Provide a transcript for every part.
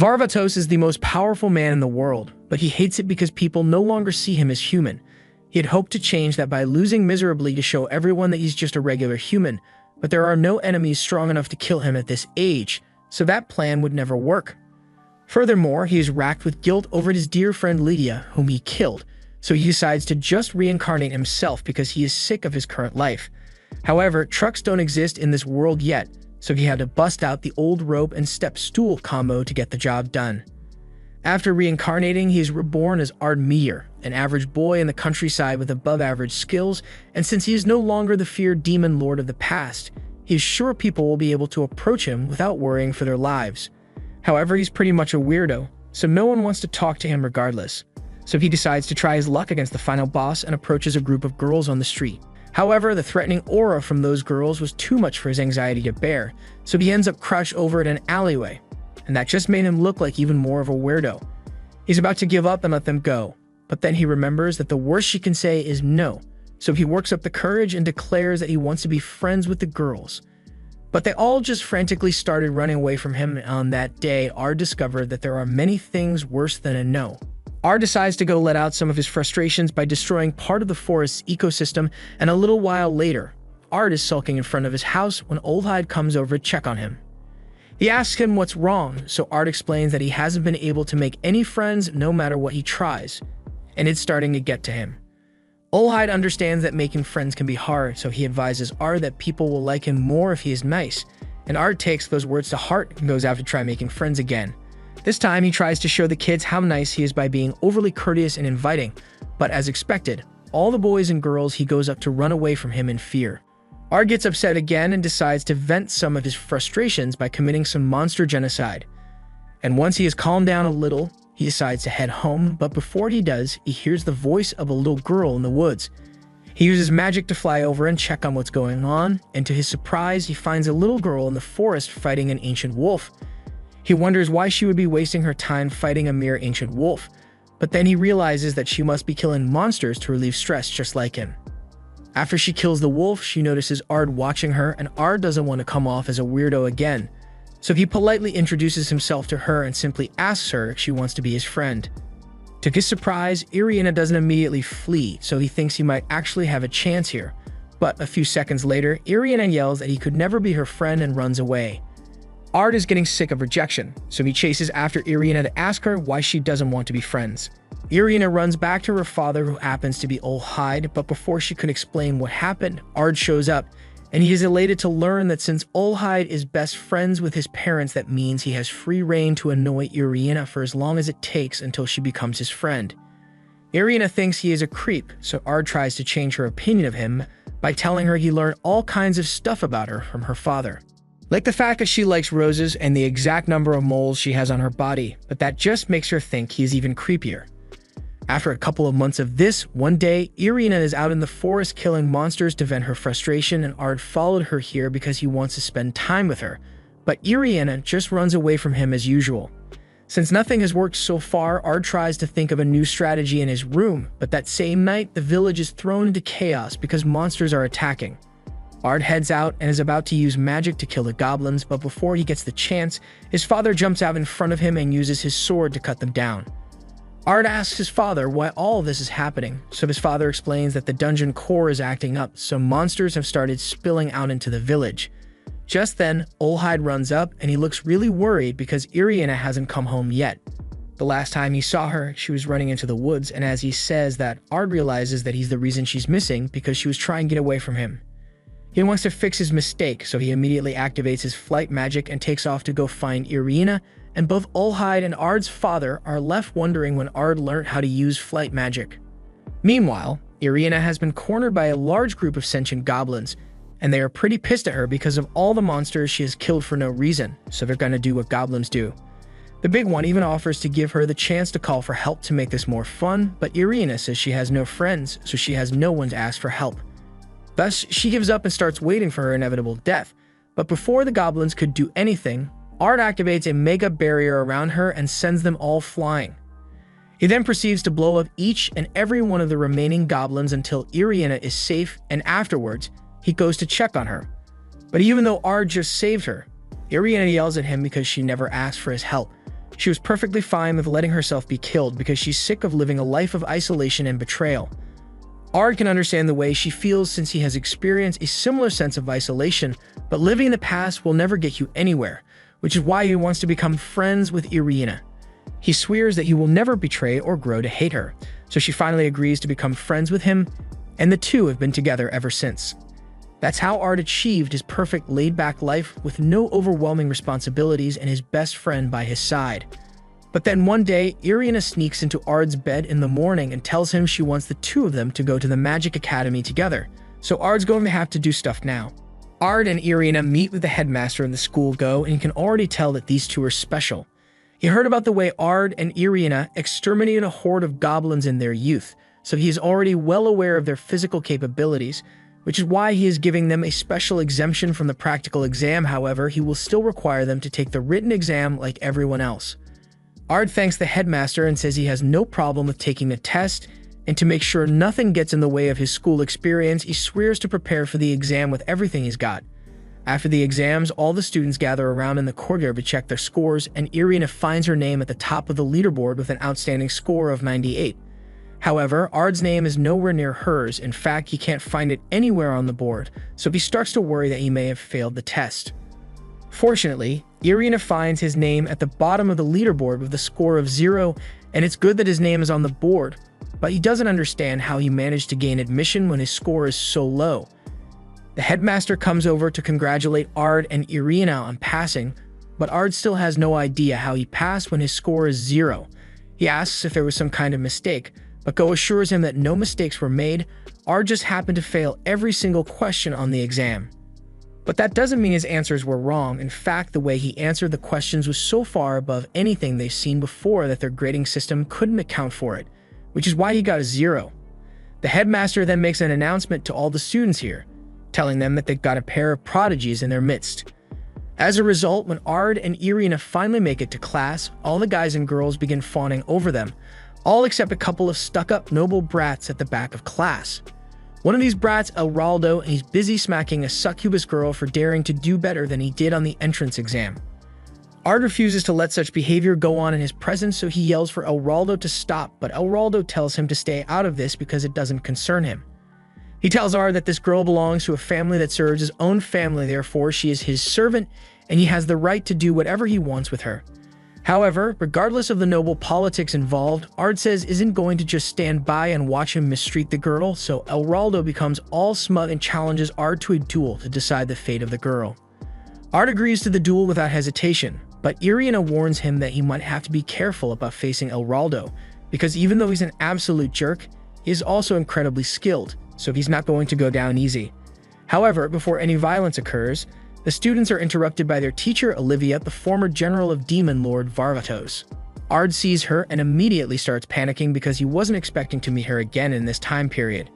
Varvatos is the most powerful man in the world, but he hates it because people no longer see him as human. He had hoped to change that by losing miserably to show everyone that he's just a regular human, but there are no enemies strong enough to kill him at this age, so that plan would never work. Furthermore, he is racked with guilt over his dear friend Lydia, whom he killed, so he decides to just reincarnate himself because he is sick of his current life. However, trucks don't exist in this world yet, so he had to bust out the old rope and step stool combo to get the job done. After reincarnating, he is reborn as Ard Meteor, an average boy in the countryside with above-average skills, and since he is no longer the feared demon lord of the past, he is sure people will be able to approach him without worrying for their lives. However, he's pretty much a weirdo, so no one wants to talk to him regardless. So he decides to try his luck against the final boss and approaches a group of girls on the street. However, the threatening aura from those girls was too much for his anxiety to bear, so he ends up crouched over at an alleyway, and that just made him look like even more of a weirdo. He's about to give up and let them go, but then he remembers that the worst she can say is no, so he works up the courage and declares that he wants to be friends with the girls. But they all just frantically started running away from him, and on that day, Ard discovered that there are many things worse than a no. Ard decides to go let out some of his frustrations by destroying part of the forest's ecosystem, and a little while later, Ard is sulking in front of his house when Olhide comes over to check on him. He asks him what's wrong, so Ard explains that he hasn't been able to make any friends no matter what he tries, and it's starting to get to him. Olhide understands that making friends can be hard, so he advises Ard that people will like him more if he is nice, and Ard takes those words to heart and goes out to try making friends again. This time, he tries to show the kids how nice he is by being overly courteous and inviting, but as expected, all the boys and girls he goes up to run away from him in fear. Ard gets upset again and decides to vent some of his frustrations by committing some monster genocide. And once he has calmed down a little, he decides to head home, but before he does, he hears the voice of a little girl in the woods. He uses magic to fly over and check on what's going on, and to his surprise, he finds a little girl in the forest fighting an ancient wolf. He wonders why she would be wasting her time fighting a mere ancient wolf, but then he realizes that she must be killing monsters to relieve stress just like him. After she kills the wolf, she notices Ard watching her, and Ard doesn't want to come off as a weirdo again, so he politely introduces himself to her and simply asks her if she wants to be his friend. To his surprise, Irina doesn't immediately flee, so he thinks he might actually have a chance here, but a few seconds later, Irina yells that he could never be her friend and runs away. Ard is getting sick of rejection, so he chases after Irina to ask her why she doesn't want to be friends. Irina runs back to her father, who happens to be Olhide, but before she could explain what happened, Ard shows up, and he is elated to learn that since Olhide is best friends with his parents, that means he has free reign to annoy Irina for as long as it takes until she becomes his friend. Irina thinks he is a creep, so Ard tries to change her opinion of him by telling her he learned all kinds of stuff about her from her father. Like the fact that she likes roses and the exact number of moles she has on her body, but that just makes her think he's even creepier. After a couple of months of this, one day, Irina is out in the forest killing monsters to vent her frustration, and Ard followed her here because he wants to spend time with her, but Irina just runs away from him as usual. Since nothing has worked so far, Ard tries to think of a new strategy in his room, but that same night, the village is thrown into chaos because monsters are attacking. Ard heads out and is about to use magic to kill the goblins, but before he gets the chance, his father jumps out in front of him and uses his sword to cut them down. Ard asks his father why all of this is happening, so his father explains that the dungeon core is acting up, so monsters have started spilling out into the village. Just then, Olhide runs up and he looks really worried because Irina hasn't come home yet. The last time he saw her, she was running into the woods, and as he says that, Ard realizes that he's the reason she's missing because she was trying to get away from him. He wants to fix his mistake, so he immediately activates his flight magic and takes off to go find Irina, and both Olhide and Ard's father are left wondering when Ard learned how to use flight magic. Meanwhile, Irina has been cornered by a large group of sentient goblins, and they are pretty pissed at her because of all the monsters she has killed for no reason, so they're gonna do what goblins do. The big one even offers to give her the chance to call for help to make this more fun, but Irina says she has no friends, so she has no one to ask for help. Thus, she gives up and starts waiting for her inevitable death. But before the goblins could do anything, Ard activates a mega barrier around her and sends them all flying. He then proceeds to blow up each and every one of the remaining goblins until Irina is safe, and afterwards, he goes to check on her. But even though Ard just saved her, Irina yells at him because she never asked for his help. She was perfectly fine with letting herself be killed because she's sick of living a life of isolation and betrayal. Ard can understand the way she feels since he has experienced a similar sense of isolation, but living in the past will never get you anywhere, which is why he wants to become friends with Irina. He swears that he will never betray or grow to hate her, so she finally agrees to become friends with him, and the two have been together ever since. That's how Ard achieved his perfect laid-back life with no overwhelming responsibilities and his best friend by his side. But then one day, Irina sneaks into Ard's bed in the morning and tells him she wants the two of them to go to the Magic Academy together, so Ard's going to have to do stuff now. Ard and Irina meet with the headmaster in the school and you can already tell that these two are special. He heard about the way Ard and Irina exterminated a horde of goblins in their youth, so he is already well aware of their physical capabilities, which is why he is giving them a special exemption from the practical exam. However, he will still require them to take the written exam like everyone else. Ard thanks the headmaster and says he has no problem with taking the test, and to make sure nothing gets in the way of his school experience, he swears to prepare for the exam with everything he's got. After the exams, all the students gather around in the courtyard to check their scores, and Irina finds her name at the top of the leaderboard with an outstanding score of 98. However, Ard's name is nowhere near hers. In fact, he can't find it anywhere on the board, so he starts to worry that he may have failed the test. Fortunately, Irina finds his name at the bottom of the leaderboard with a score of 0, and it's good that his name is on the board, but he doesn't understand how he managed to gain admission when his score is so low. The headmaster comes over to congratulate Ard and Irina on passing, but Ard still has no idea how he passed when his score is 0. He asks if there was some kind of mistake, but Go assures him that no mistakes were made. Ard just happened to fail every single question on the exam. But that doesn't mean his answers were wrong. In fact, the way he answered the questions was so far above anything they've seen before that their grading system couldn't account for it, which is why he got a 0. The headmaster then makes an announcement to all the students here, telling them that they've got a pair of prodigies in their midst. As a result, when Ard and Irina finally make it to class, all the guys and girls begin fawning over them, all except a couple of stuck-up noble brats at the back of class. One of these brats, Elraldo, and he's busy smacking a succubus girl for daring to do better than he did on the entrance exam. Ard refuses to let such behavior go on in his presence, so he yells for Elraldo to stop, but Elraldo tells him to stay out of this because it doesn't concern him. He tells Ard that this girl belongs to a family that serves his own family, therefore she is his servant, and he has the right to do whatever he wants with her. However, regardless of the noble politics involved, Ard says isn't going to just stand by and watch him mistreat the girl, so Elraldo becomes all smug and challenges Ard to a duel to decide the fate of the girl. Ard agrees to the duel without hesitation, but Irina warns him that he might have to be careful about facing Elraldo, because even though he's an absolute jerk, he is also incredibly skilled, so he's not going to go down easy. However, before any violence occurs, the students are interrupted by their teacher, Olivia, the former general of Demon Lord Varvatos. Ard sees her and immediately starts panicking because he wasn't expecting to meet her again in this time period.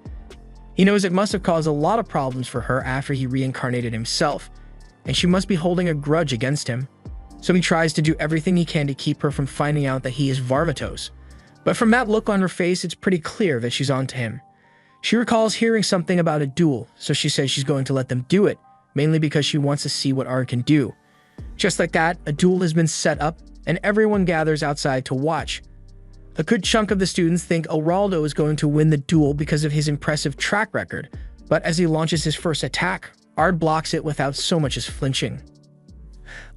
He knows it must have caused a lot of problems for her after he reincarnated himself, and she must be holding a grudge against him. So he tries to do everything he can to keep her from finding out that he is Varvatos. But from that look on her face, it's pretty clear that she's onto him. She recalls hearing something about a duel, so she says she's going to let them do it, mainly because she wants to see what Ard can do. Just like that, a duel has been set up, and everyone gathers outside to watch. A good chunk of the students think Elraldo is going to win the duel because of his impressive track record, but as he launches his first attack, Ard blocks it without so much as flinching.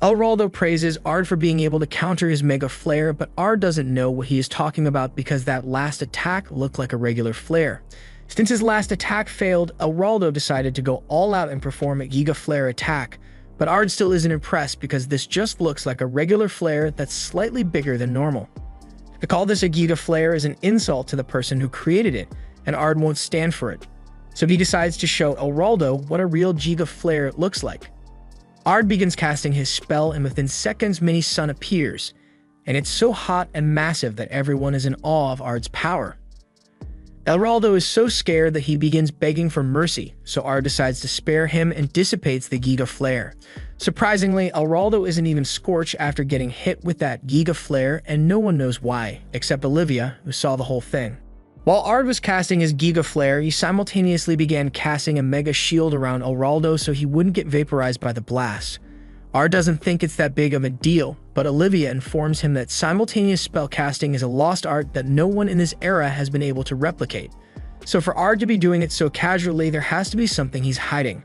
Elraldo praises Ard for being able to counter his mega flare, but Ard doesn't know what he is talking about because that last attack looked like a regular flare. Since his last attack failed, Elraldo decided to go all out and perform a Giga Flare attack, but Ard still isn't impressed because this just looks like a regular flare that's slightly bigger than normal. To call this a Giga Flare is an insult to the person who created it, and Ard won't stand for it. So he decides to show Elraldo what a real Giga Flare looks like. Ard begins casting his spell, and within seconds Mini Sun appears, and it's so hot and massive that everyone is in awe of Ard's power. Elraldo is so scared that he begins begging for mercy, so Ard decides to spare him and dissipates the Giga Flare. Surprisingly, Elraldo isn't even scorched after getting hit with that Giga Flare, and no one knows why, except Olivia, who saw the whole thing. While Ard was casting his Giga Flare, he simultaneously began casting a Mega Shield around Elraldo so he wouldn't get vaporized by the blast. Ard doesn't think it's that big of a deal, but Olivia informs him that simultaneous spellcasting is a lost art that no one in this era has been able to replicate. So for Ard to be doing it so casually, there has to be something he's hiding.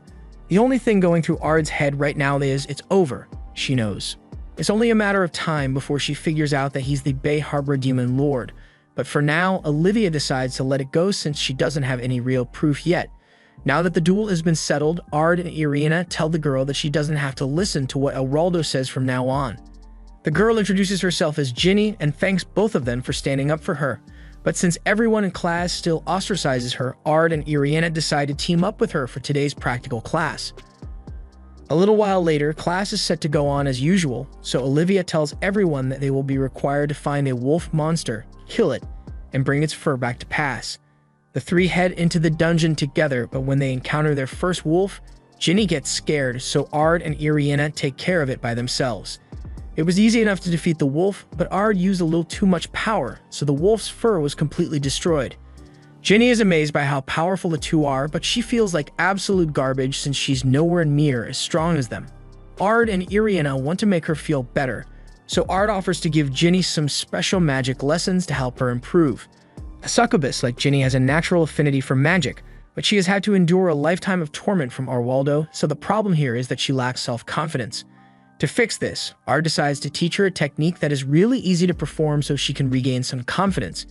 The only thing going through Ard's head right now is it's over, she knows. It's only a matter of time before she figures out that he's the Bay Harbor Demon Lord. But for now, Olivia decides to let it go since she doesn't have any real proof yet. Now that the duel has been settled, Ard and Irina tell the girl that she doesn't have to listen to what Elraldo says from now on. The girl introduces herself as Ginny and thanks both of them for standing up for her. But since everyone in class still ostracizes her, Ard and Irina decide to team up with her for today's practical class. A little while later, class is set to go on as usual, so Olivia tells everyone that they will be required to find a wolf monster, kill it, and bring its fur back to pass. The three head into the dungeon together, but when they encounter their first wolf, Ginny gets scared, so Ard and Irina take care of it by themselves. It was easy enough to defeat the wolf, but Ard used a little too much power, so the wolf's fur was completely destroyed. Ginny is amazed by how powerful the two are, but she feels like absolute garbage since she's nowhere near as strong as them. Ard and Irina want to make her feel better, so Ard offers to give Ginny some special magic lessons to help her improve. A succubus like Ginny has a natural affinity for magic, but she has had to endure a lifetime of torment from Arwaldo, so the problem here is that she lacks self-confidence. To fix this, Ard decides to teach her a technique that is really easy to perform so she can regain some confidence.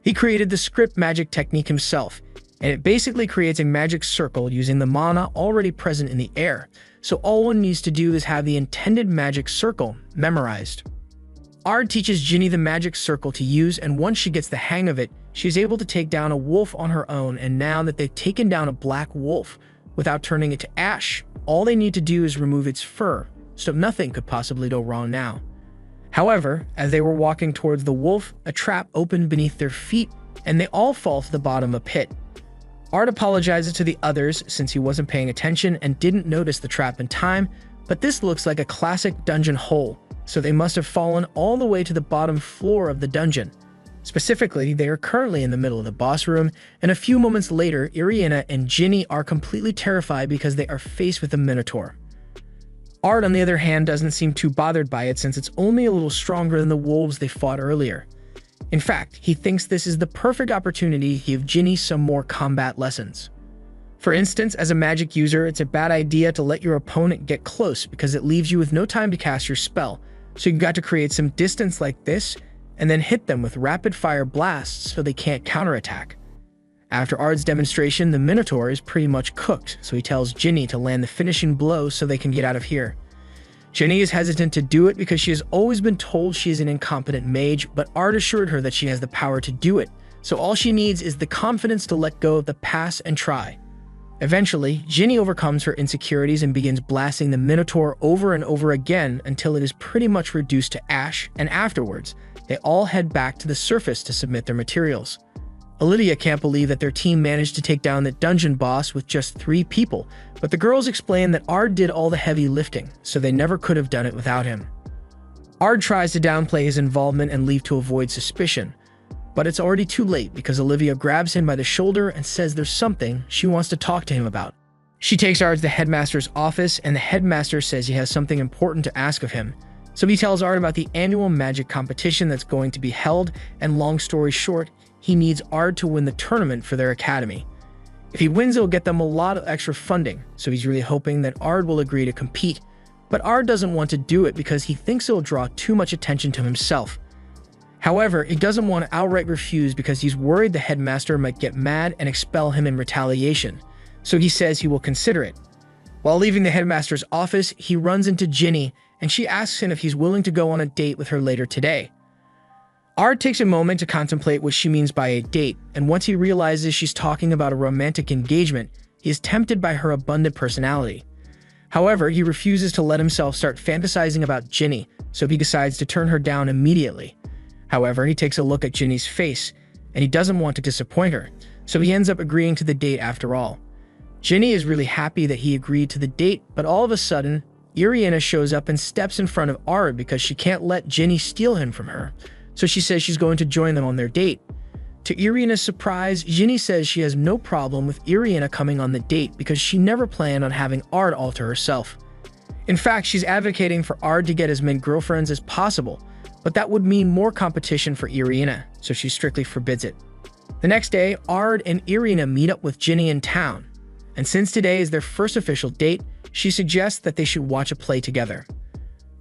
He created the script magic technique himself, and it basically creates a magic circle using the mana already present in the air, so all one needs to do is have the intended magic circle memorized. Ard teaches Ginny the magic circle to use, and once she gets the hang of it, she's able to take down a wolf on her own, and now that they've taken down a black wolf without turning it to ash, all they need to do is remove its fur, so nothing could possibly go wrong now. However, as they were walking towards the wolf, a trap opened beneath their feet, and they all fall to the bottom of a pit. Ard apologizes to the others since he wasn't paying attention and didn't notice the trap in time, but this looks like a classic dungeon hole, so they must have fallen all the way to the bottom floor of the dungeon. Specifically, they are currently in the middle of the boss room, and a few moments later, Irina and Ginny are completely terrified because they are faced with a minotaur. Ard, on the other hand, doesn't seem too bothered by it since it's only a little stronger than the wolves they fought earlier. In fact, he thinks this is the perfect opportunity to give Ginny some more combat lessons. For instance, as a magic user, it's a bad idea to let your opponent get close because it leaves you with no time to cast your spell, so you've got to create some distance like this and then hit them with rapid-fire blasts so they can't counterattack. After Ard's demonstration, the Minotaur is pretty much cooked, so he tells Ginny to land the finishing blow so they can get out of here. Ginny is hesitant to do it because she has always been told she is an incompetent mage, but Ard assured her that she has the power to do it, so all she needs is the confidence to let go of the past and try. Eventually, Ginny overcomes her insecurities and begins blasting the Minotaur over and over again until it is pretty much reduced to ash, and afterwards, they all head back to the surface to submit their materials. Olivia can't believe that their team managed to take down the dungeon boss with just 3 people, but the girls explain that Ard did all the heavy lifting, so they never could have done it without him. Ard tries to downplay his involvement and leave to avoid suspicion, but it's already too late because Olivia grabs him by the shoulder and says there's something she wants to talk to him about. She takes Ard to the headmaster's office, and the headmaster says he has something important to ask of him. So he tells Ard about the annual magic competition that's going to be held, and long story short, he needs Ard to win the tournament for their academy. If he wins, it'll get them a lot of extra funding, so he's really hoping that Ard will agree to compete. But Ard doesn't want to do it because he thinks it'll draw too much attention to himself. However, he doesn't want to outright refuse because he's worried the headmaster might get mad and expel him in retaliation, so he says he will consider it. While leaving the headmaster's office, he runs into Ginny, and she asks him if he's willing to go on a date with her later today. Ard takes a moment to contemplate what she means by a date, and once he realizes she's talking about a romantic engagement, he is tempted by her abundant personality. However, he refuses to let himself start fantasizing about Ginny, so he decides to turn her down immediately. However, he takes a look at Ginny's face, and he doesn't want to disappoint her, so he ends up agreeing to the date after all. Ginny is really happy that he agreed to the date, but all of a sudden, Irina shows up and steps in front of Ard because she can't let Ginny steal him from her. So she says she's going to join them on their date. To Irina's surprise, Ginny says she has no problem with Irina coming on the date because she never planned on having Ard alter herself. In fact, she's advocating for Ard to get as many girlfriends as possible, but that would mean more competition for Irina, so she strictly forbids it. The next day, Ard and Irina meet up with Ginny in town, and since today is their first official date, she suggests that they should watch a play together.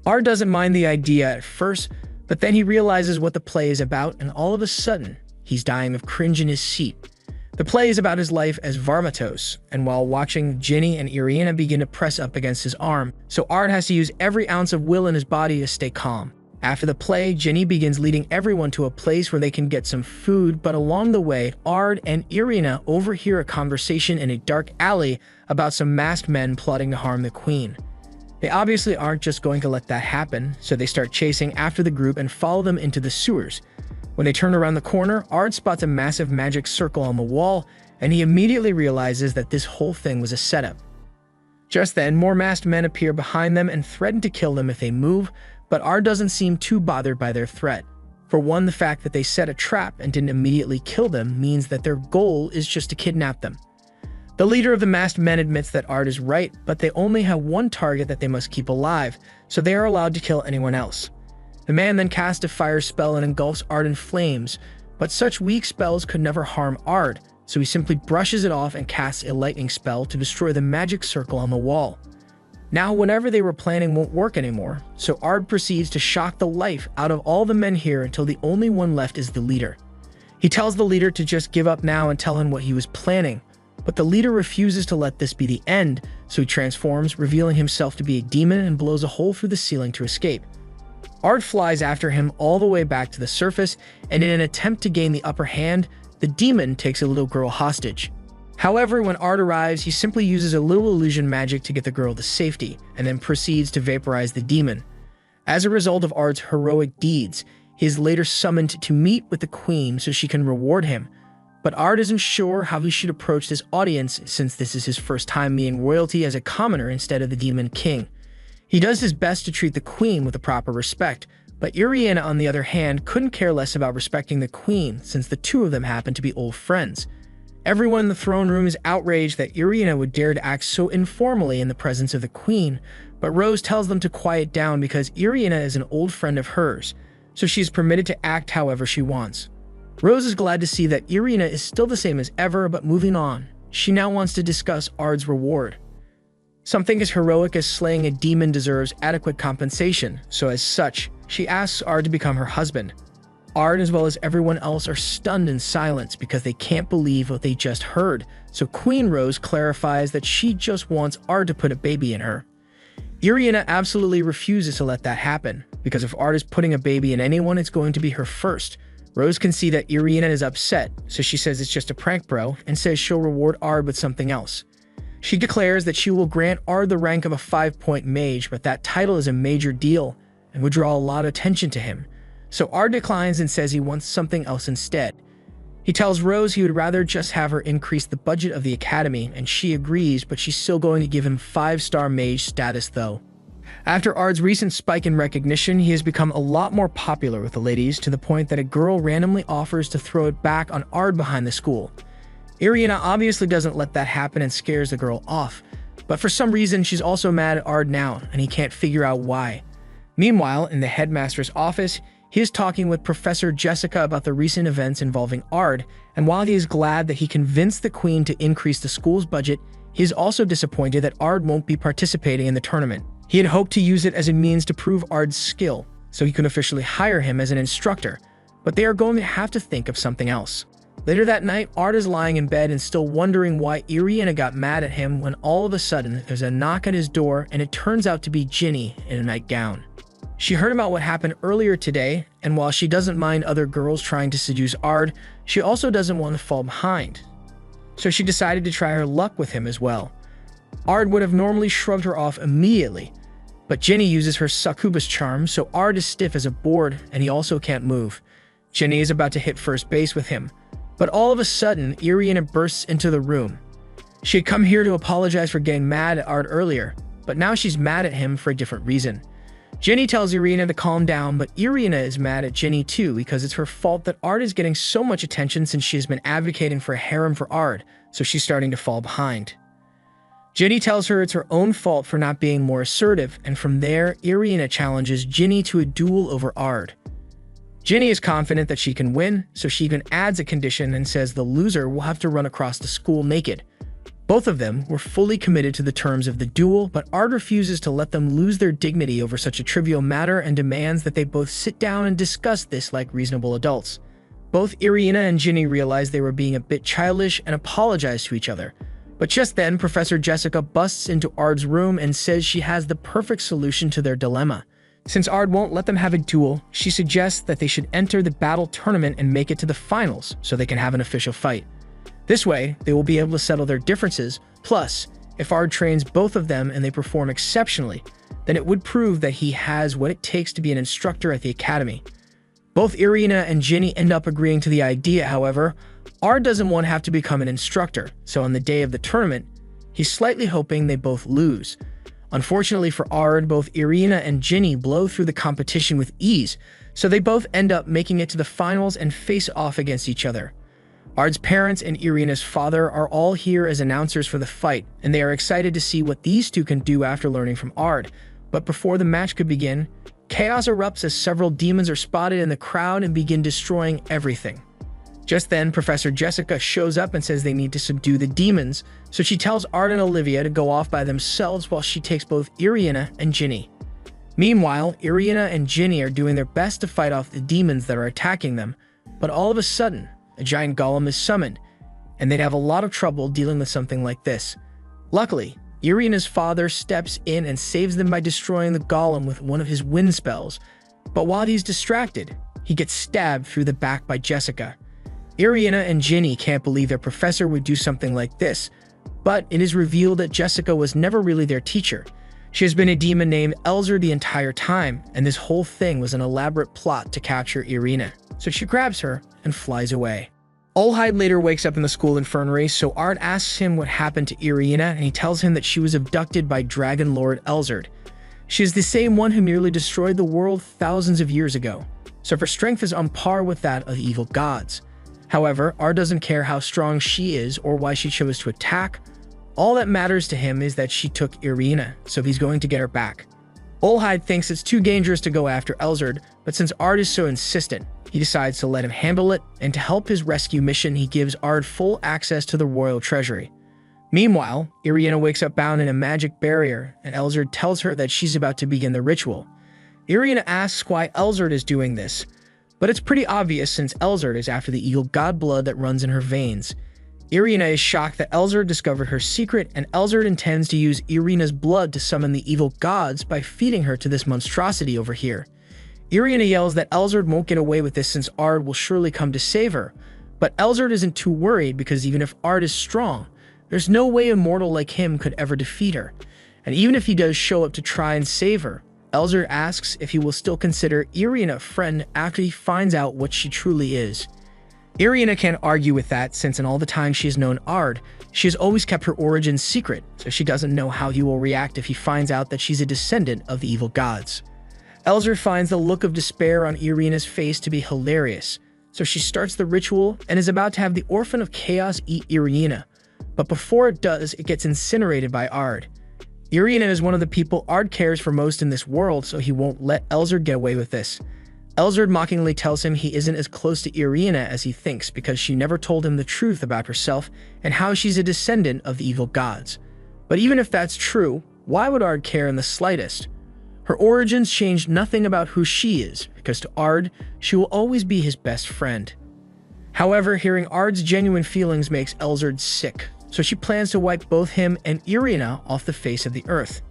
Ard doesn't mind the idea at first, but then he realizes what the play is about, and all of a sudden, he's dying of cringe in his seat. The play is about his life as Varmatos, and while watching, Ginny and Irina begin to press up against his arm, so Ard has to use every ounce of will in his body to stay calm. After the play, Ginny begins leading everyone to a place where they can get some food, but along the way, Ard and Irina overhear a conversation in a dark alley about some masked men plotting to harm the queen. They obviously aren't just going to let that happen, so they start chasing after the group and follow them into the sewers. When they turn around the corner, Ard spots a massive magic circle on the wall, and he immediately realizes that this whole thing was a setup. Just then, more masked men appear behind them and threaten to kill them if they move, but Ard doesn't seem too bothered by their threat. For one, the fact that they set a trap and didn't immediately kill them means that their goal is just to kidnap them. The leader of the masked men admits that Ard is right, but they only have one target that they must keep alive, so they are allowed to kill anyone else. The man then casts a fire spell and engulfs Ard in flames, but such weak spells could never harm Ard, so he simply brushes it off and casts a lightning spell to destroy the magic circle on the wall. Now, whatever they were planning won't work anymore, so Ard proceeds to shock the life out of all the men here until the only one left is the leader. He tells the leader to just give up now and tell him what he was planning, but the leader refuses to let this be the end, so he transforms, revealing himself to be a demon and blows a hole through the ceiling to escape. Ard flies after him all the way back to the surface, and in an attempt to gain the upper hand, the demon takes a little girl hostage. However, when Ard arrives, he simply uses a little illusion magic to get the girl to safety, and then proceeds to vaporize the demon. As a result of Ard's heroic deeds, he is later summoned to meet with the queen so she can reward him, but Ard isn't sure how he should approach this audience since this is his first time meeting royalty as a commoner instead of the demon king. He does his best to treat the queen with the proper respect, but Irina, on the other hand, couldn't care less about respecting the queen since the two of them happen to be old friends. Everyone in the throne room is outraged that Irina would dare to act so informally in the presence of the queen, but Rose tells them to quiet down because Irina is an old friend of hers, so she is permitted to act however she wants. Rose is glad to see that Irina is still the same as ever, but moving on, she now wants to discuss Ard's reward. Something as heroic as slaying a demon deserves adequate compensation, so as such, she asks Ard to become her husband. Ard, as well as everyone else, are stunned in silence because they can't believe what they just heard, so Queen Rose clarifies that she just wants Ard to put a baby in her. Irina absolutely refuses to let that happen, because if Ard is putting a baby in anyone, it's going to be her first. Rose can see that Irina is upset, so she says it's just a prank, bro, and says she'll reward Ard with something else. She declares that she will grant Ard the rank of a 5-point mage, but that title is a major deal and would draw a lot of attention to him. So Ard declines and says he wants something else instead. He tells Rose he would rather just have her increase the budget of the academy, and she agrees, but she's still going to give him 5-star mage status though. After Ard's recent spike in recognition, he has become a lot more popular with the ladies, to the point that a girl randomly offers to throw it back on Ard behind the school. Irina obviously doesn't let that happen and scares the girl off, but for some reason she's also mad at Ard now, and he can't figure out why. Meanwhile, in the headmaster's office, he is talking with Professor Jessica about the recent events involving Ard, and while he is glad that he convinced the queen to increase the school's budget, he is also disappointed that Ard won't be participating in the tournament. He had hoped to use it as a means to prove Ard's skill, so he could officially hire him as an instructor, but they are going to have to think of something else. Later that night, Ard is lying in bed and still wondering why Irina got mad at him when all of a sudden there's a knock at his door and it turns out to be Ginny in a nightgown. She heard about what happened earlier today, and while she doesn't mind other girls trying to seduce Ard, she also doesn't want to fall behind. So she decided to try her luck with him as well. Ard would have normally shrugged her off immediately, but Ginny uses her succubus charm, so Ard is stiff as a board and he also can't move. Ginny is about to hit first base with him, but all of a sudden, Irina bursts into the room. She had come here to apologize for getting mad at Ard earlier, but now she's mad at him for a different reason. Ginny tells Irina to calm down, but Irina is mad at Ginny too because it's her fault that Ard is getting so much attention since she has been advocating for a harem for Ard, so she's starting to fall behind. Ginny tells her it's her own fault for not being more assertive, and from there, Irina challenges Ginny to a duel over Ard. Ginny is confident that she can win, so she even adds a condition and says the loser will have to run across the school naked. Both of them were fully committed to the terms of the duel, but Ard refuses to let them lose their dignity over such a trivial matter and demands that they both sit down and discuss this like reasonable adults. Both Irina and Ginny realize they were being a bit childish and apologize to each other. But just then, Professor Jessica busts into Ard's room and says she has the perfect solution to their dilemma. Since Ard won't let them have a duel, she suggests that they should enter the battle tournament and make it to the finals so they can have an official fight. This way, they will be able to settle their differences. Plus, if Ard trains both of them and they perform exceptionally, then it would prove that he has what it takes to be an instructor at the academy. Both Irina and Ginny end up agreeing to the idea, however. Ard doesn't want to have to become an instructor, so on the day of the tournament, he's slightly hoping they both lose. Unfortunately for Ard, both Irina and Ginny blow through the competition with ease, so they both end up making it to the finals and face off against each other. Ard's parents and Irina's father are all here as announcers for the fight, and they are excited to see what these two can do after learning from Ard. But before the match could begin, chaos erupts as several demons are spotted in the crowd and begin destroying everything. Just then, Professor Jessica shows up and says they need to subdue the demons, so she tells Ard and Olivia to go off by themselves while she takes both Irina and Ginny. Meanwhile, Irina and Ginny are doing their best to fight off the demons that are attacking them, but all of a sudden, a giant golem is summoned, and they'd have a lot of trouble dealing with something like this. Luckily, Irina's father steps in and saves them by destroying the golem with one of his wind spells, but while he's distracted, he gets stabbed through the back by Jessica. Irina and Ginny can't believe their professor would do something like this, but it is revealed that Jessica was never really their teacher. She has been a demon named Elzur the entire time, and this whole thing was an elaborate plot to capture Irina. So she grabs her and flies away. Olhide later wakes up in the school infirmary, so Ard asks him what happened to Irina, and he tells him that she was abducted by Dragon Lord Elzur. She is the same one who nearly destroyed the world thousands of years ago, so her strength is on par with that of the evil gods. However, Ard doesn't care how strong she is or why she chose to attack. All that matters to him is that she took Irina, so he's going to get her back. Olhide thinks it's too dangerous to go after Elzur, but since Ard is so insistent, he decides to let him handle it, and to help his rescue mission, he gives Ard full access to the royal treasury. Meanwhile, Irina wakes up bound in a magic barrier, and Elzur tells her that she's about to begin the ritual. Irina asks why Elzur is doing this, but it's pretty obvious since Elzur is after the evil god blood that runs in her veins. Irina is shocked that Elzur discovered her secret, and Elzur intends to use Irina's blood to summon the evil gods by feeding her to this monstrosity over here. Irina yells that Elzur won't get away with this since Ard will surely come to save her, but Elzur isn't too worried because even if Ard is strong, there's no way a mortal like him could ever defeat her. And even if he does show up to try and save her, Elzur asks if he will still consider Irina a friend after he finds out what she truly is. Irina can't argue with that since in all the time she has known Ard, she has always kept her origins secret, so she doesn't know how he will react if he finds out that she's a descendant of the evil gods. Elzur finds the look of despair on Irina's face to be hilarious, so she starts the ritual and is about to have the Orphan of Chaos eat Irina, but before it does, it gets incinerated by Ard. Irina is one of the people Ard cares for most in this world, so he won't let Elzur get away with this. Elzur mockingly tells him he isn't as close to Irina as he thinks because she never told him the truth about herself and how she's a descendant of the evil gods. But even if that's true, why would Ard care in the slightest? Her origins change nothing about who she is, because to Ard, she will always be his best friend. However, hearing Ard's genuine feelings makes Elzur sick, so she plans to wipe both him and Irina off the face of the earth.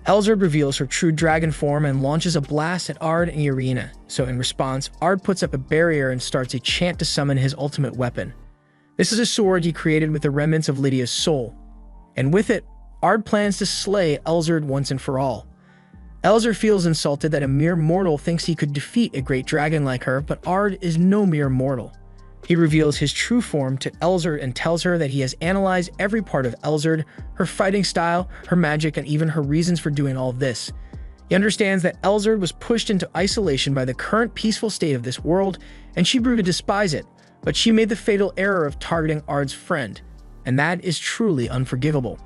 Elzur reveals her true dragon form and launches a blast at Ard and Irina, so in response, Ard puts up a barrier and starts a chant to summon his ultimate weapon. This is a sword he created with the remnants of Lydia's soul, and with it, Ard plans to slay Elzur once and for all. Elzur feels insulted that a mere mortal thinks he could defeat a great dragon like her, but Ard is no mere mortal. He reveals his true form to Elzur and tells her that he has analyzed every part of Elzur, her fighting style, her magic, and even her reasons for doing all this. He understands that Elzur was pushed into isolation by the current peaceful state of this world, and she grew to despise it, but she made the fatal error of targeting Ard's friend, and that is truly unforgivable.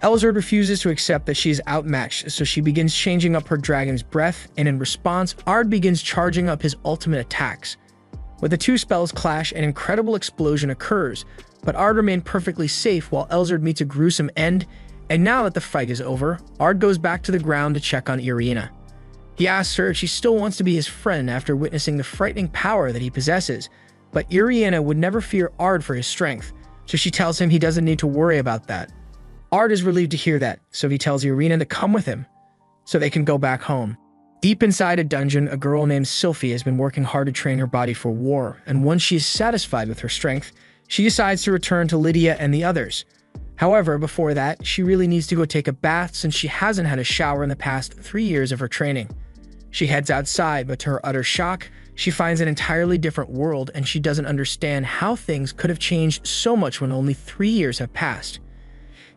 Elzard refuses to accept that she is outmatched, so she begins changing up her dragon's breath, and in response, Ard begins charging up his ultimate attacks. With the two spells clash, an incredible explosion occurs, but Ard remained perfectly safe while Elzard meets a gruesome end, and now that the fight is over, Ard goes back to the ground to check on Irina. He asks her if she still wants to be his friend after witnessing the frightening power that he possesses, but Irina would never fear Ard for his strength, so she tells him he doesn't need to worry about that. Ard is relieved to hear that, so he tells Irina to come with him, so they can go back home. Deep inside a dungeon, a girl named Sylphie has been working hard to train her body for war, and once she is satisfied with her strength, she decides to return to Lydia and the others. However, before that, she really needs to go take a bath since she hasn't had a shower in the past 3 years of her training. She heads outside, but to her utter shock, she finds an entirely different world and she doesn't understand how things could have changed so much when only 3 years have passed.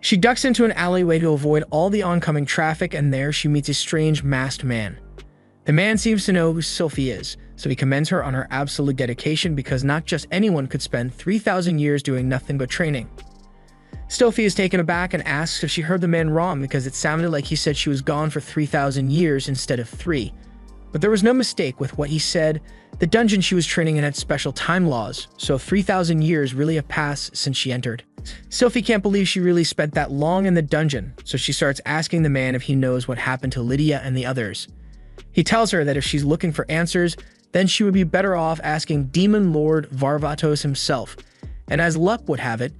She ducks into an alleyway to avoid all the oncoming traffic, and there she meets a strange masked man. The man seems to know who Sylphie is, so he commends her on her absolute dedication because not just anyone could spend 3,000 years doing nothing but training. Sylphie is taken aback and asks if she heard the man wrong because it sounded like he said she was gone for 3,000 years instead of 3. But there was no mistake with what he said. The dungeon she was training in had special time laws, so 3,000 years really have passed since she entered. Sylphie can't believe she really spent that long in the dungeon, so she starts asking the man if he knows what happened to Lydia and the others. He tells her that if she's looking for answers, then she would be better off asking Demon Lord Varvatos himself, and as luck would have it,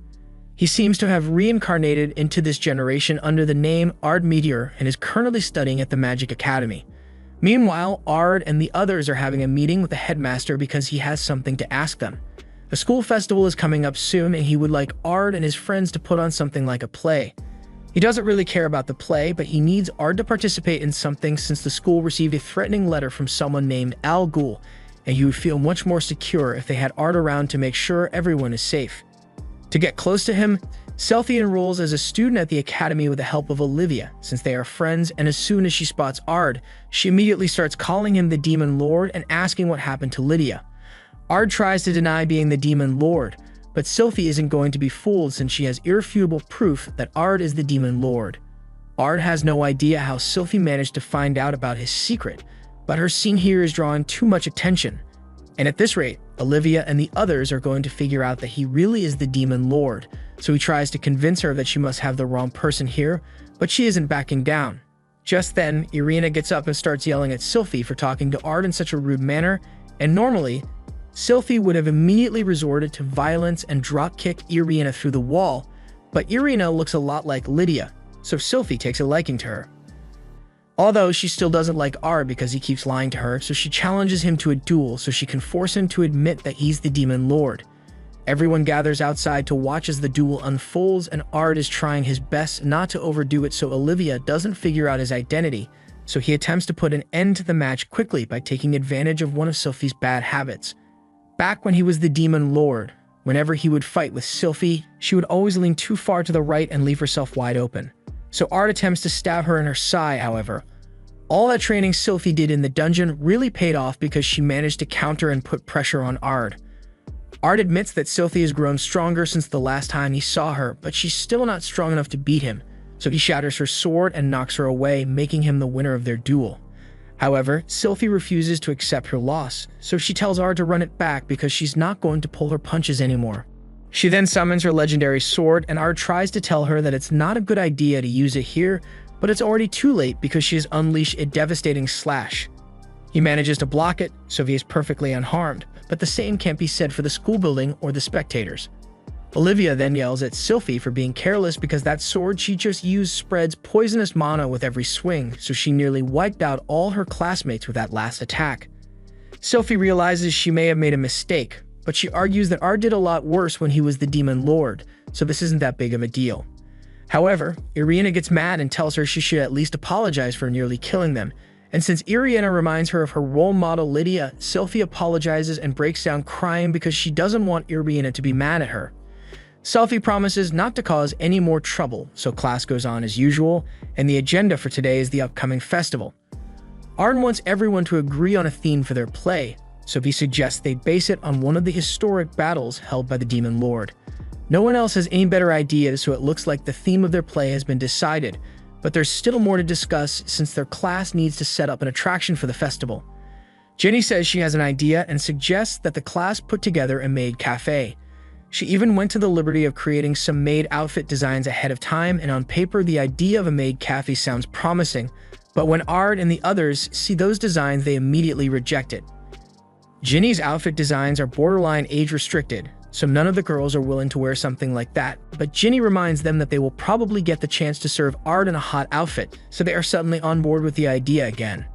he seems to have reincarnated into this generation under the name Ard Meteor and is currently studying at the Magic Academy. Meanwhile, Ard and the others are having a meeting with the headmaster because he has something to ask them. The school festival is coming up soon and he would like Ard and his friends to put on something like a play. He doesn't really care about the play, but he needs Ard to participate in something since the school received a threatening letter from someone named Al Ghul, and he would feel much more secure if they had Ard around to make sure everyone is safe. To get close to him, Sylphie enrolls as a student at the academy with the help of Olivia, since they are friends, and as soon as she spots Ard, she immediately starts calling him the Demon Lord and asking what happened to Lydia. Ard tries to deny being the Demon Lord, but Sylphie isn't going to be fooled since she has irrefutable proof that Ard is the Demon Lord. Ard has no idea how Sylphie managed to find out about his secret, but her scene here is drawing too much attention. And at this rate, Olivia and the others are going to figure out that he really is the Demon Lord, so he tries to convince her that she must have the wrong person here, but she isn't backing down. Just then, Irina gets up and starts yelling at Sylphie for talking to Ard in such a rude manner, and normally, Sylphie would have immediately resorted to violence and drop-kick Irina through the wall, but Irina looks a lot like Lydia, so Sylphie takes a liking to her. Although she still doesn't like Ard because he keeps lying to her, so she challenges him to a duel so she can force him to admit that he's the Demon Lord. Everyone gathers outside to watch as the duel unfolds, and Ard is trying his best not to overdo it so Olivia doesn't figure out his identity, so he attempts to put an end to the match quickly by taking advantage of one of Sylphie's bad habits. Back when he was the Demon Lord, whenever he would fight with Sylphie, she would always lean too far to the right and leave herself wide open. So Ard attempts to stab her in her side, however. All that training Sylphie did in the dungeon really paid off because she managed to counter and put pressure on Ard. Ard admits that Sylphie has grown stronger since the last time he saw her, but she's still not strong enough to beat him, so he shatters her sword and knocks her away, making him the winner of their duel. However, Sylphie refuses to accept her loss, so she tells Ard to run it back because she's not going to pull her punches anymore. She then summons her legendary sword, and Ard tries to tell her that it's not a good idea to use it here, but it's already too late because she has unleashed a devastating slash. He manages to block it, so he is perfectly unharmed, but the same can't be said for the school building or the spectators. Olivia then yells at Sylphie for being careless because that sword she just used spreads poisonous mana with every swing, so she nearly wiped out all her classmates with that last attack. Sylphie realizes she may have made a mistake, but she argues that Ard did a lot worse when he was the Demon Lord, so this isn't that big of a deal. However, Irina gets mad and tells her she should at least apologize for nearly killing them, and since Irina reminds her of her role model Lydia, Sylphie apologizes and breaks down crying because she doesn't want Irina to be mad at her. Sylphie promises not to cause any more trouble, so class goes on as usual, and the agenda for today is the upcoming festival. Ard wants everyone to agree on a theme for their play, so he suggests they base it on one of the historic battles held by the Demon Lord. No one else has any better ideas, so it looks like the theme of their play has been decided, but there's still more to discuss since their class needs to set up an attraction for the festival. Ginny says she has an idea and suggests that the class put together a maid cafe. She even went to the liberty of creating some maid outfit designs ahead of time, and on paper the idea of a maid cafe sounds promising, but when Ard and the others see those designs they immediately reject it. Ginny's outfit designs are borderline age-restricted, so none of the girls are willing to wear something like that, but Ginny reminds them that they will probably get the chance to serve Ard in a hot outfit, so they are suddenly on board with the idea again.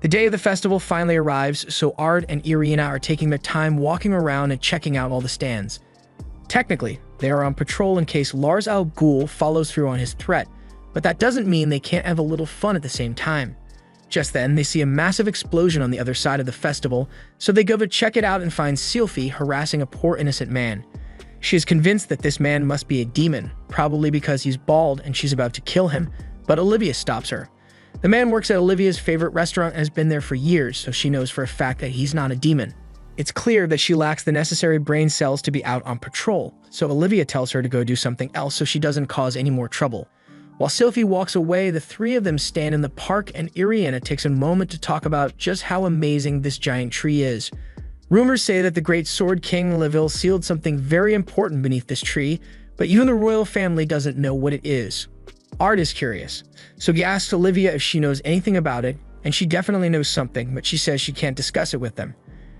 The day of the festival finally arrives, so Ard and Irina are taking their time walking around and checking out all the stands. Technically, they are on patrol in case Lars Al Ghul follows through on his threat, but that doesn't mean they can't have a little fun at the same time. Just then, they see a massive explosion on the other side of the festival, so they go to check it out and find Sylphie harassing a poor innocent man. She is convinced that this man must be a demon, probably because he's bald and she's about to kill him, but Olivia stops her. The man works at Olivia's favorite restaurant and has been there for years, so she knows for a fact that he's not a demon. It's clear that she lacks the necessary brain cells to be out on patrol, so Olivia tells her to go do something else so she doesn't cause any more trouble. While Sylphie walks away, the three of them stand in the park and Irina takes a moment to talk about just how amazing this giant tree is. Rumors say that the great Sword King Leville sealed something very important beneath this tree, but even the royal family doesn't know what it is. Ard is curious, so he asks Olivia if she knows anything about it, and she definitely knows something, but she says she can't discuss it with them.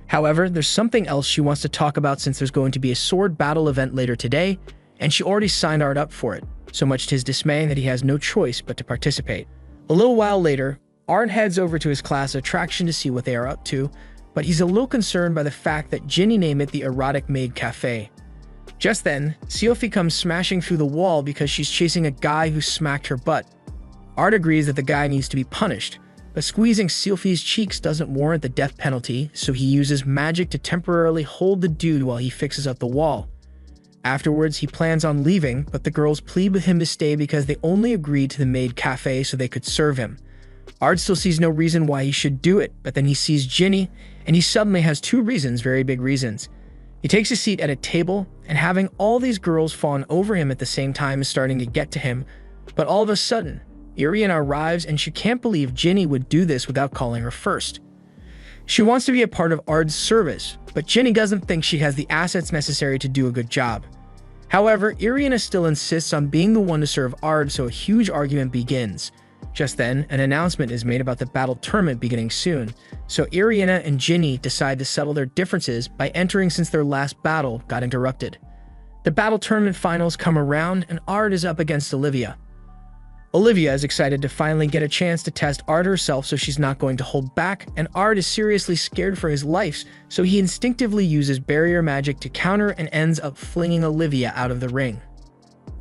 However, there's something else she wants to talk about since there's going to be a sword battle event later today, and she already signed Ard up for it, so much to his dismay that he has no choice but to participate. A little while later, Ard heads over to his class attraction to see what they are up to, but he's a little concerned by the fact that Ginny named it the Erotic Maid Cafe. Just then, Sylphie comes smashing through the wall because she's chasing a guy who smacked her butt. Ard agrees that the guy needs to be punished, but squeezing Sylphie's cheeks doesn't warrant the death penalty, so he uses magic to temporarily hold the dude while he fixes up the wall. Afterwards, he plans on leaving, but the girls plead with him to stay because they only agreed to the maid cafe so they could serve him. Ard still sees no reason why he should do it, but then he sees Ginny, and he suddenly has two reasons, very big reasons. He takes a seat at a table, and having all these girls fawn over him at the same time is starting to get to him, but all of a sudden, Irina arrives and she can't believe Ginny would do this without calling her first. She wants to be a part of Ard's service, but Ginny doesn't think she has the assets necessary to do a good job. However, Irina still insists on being the one to serve Ard, so a huge argument begins. Just then, an announcement is made about the battle tournament beginning soon, so Irina and Ginny decide to settle their differences by entering since their last battle got interrupted. The battle tournament finals come around and Ard is up against Olivia. Olivia is excited to finally get a chance to test Ard herself, so she's not going to hold back, and Ard is seriously scared for his life, so he instinctively uses barrier magic to counter and ends up flinging Olivia out of the ring.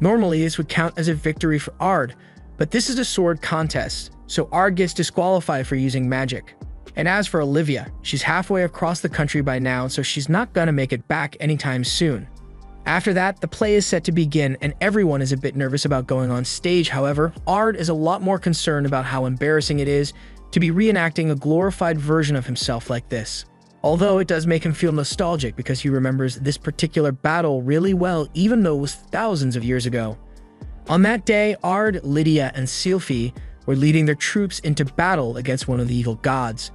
Normally, this would count as a victory for Ard, but this is a sword contest, so Ard gets disqualified for using magic. And as for Olivia, she's halfway across the country by now, so she's not gonna make it back anytime soon. After that, the play is set to begin, and everyone is a bit nervous about going on stage. However, Ard is a lot more concerned about how embarrassing it is to be reenacting a glorified version of himself like this. Although it does make him feel nostalgic because he remembers this particular battle really well, even though it was thousands of years ago. On that day, Ard, Lydia, and Sylphie were leading their troops into battle against one of the evil gods,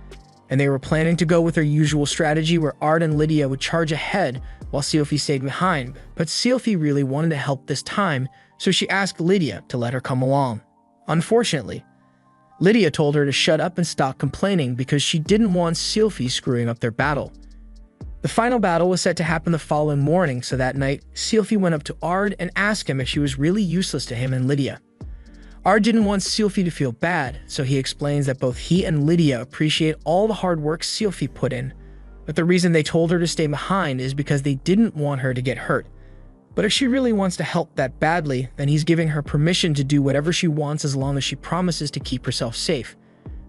and they were planning to go with their usual strategy where Ard and Lydia would charge ahead while Sylphie stayed behind, but Sylphie really wanted to help this time, so she asked Lydia to let her come along. Unfortunately, Lydia told her to shut up and stop complaining because she didn't want Sylphie screwing up their battle. The final battle was set to happen the following morning, so that night, Sylphie went up to Ard and asked him if she was really useless to him and Lydia. Ard didn't want Sylphie to feel bad, so he explains that both he and Lydia appreciate all the hard work Sylphie put in, but the reason they told her to stay behind is because they didn't want her to get hurt. But if she really wants to help that badly, then he's giving her permission to do whatever she wants as long as she promises to keep herself safe.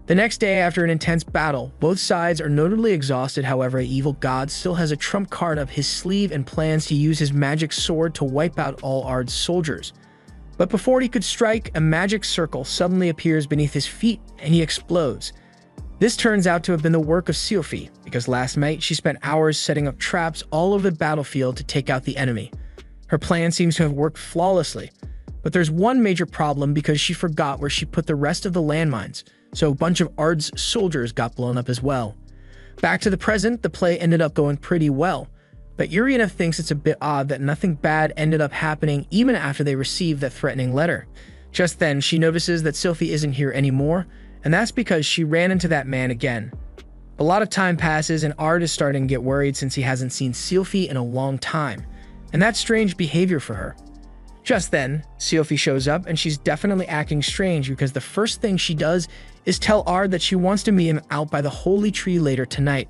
The next day, after an intense battle, both sides are notably exhausted. However, the evil god still has a trump card up his sleeve and plans to use his magic sword to wipe out all Ard's soldiers. But before he could strike, a magic circle suddenly appears beneath his feet and he explodes. This turns out to have been the work of Sylphie, because last night she spent hours setting up traps all over the battlefield to take out the enemy. Her plan seems to have worked flawlessly, but there's one major problem because she forgot where she put the rest of the landmines, so a bunch of Ard's soldiers got blown up as well. Back to the present, the play ended up going pretty well, but Irina thinks it's a bit odd that nothing bad ended up happening even after they received that threatening letter. Just then, she notices that Sylphie isn't here anymore, and that's because she ran into that man again. A lot of time passes and Ard is starting to get worried since he hasn't seen Sylphie in a long time, and that's strange behavior for her. Just then, Sylphie shows up and she's definitely acting strange because the first thing she does is tell Ard that she wants to meet him out by the holy tree later tonight.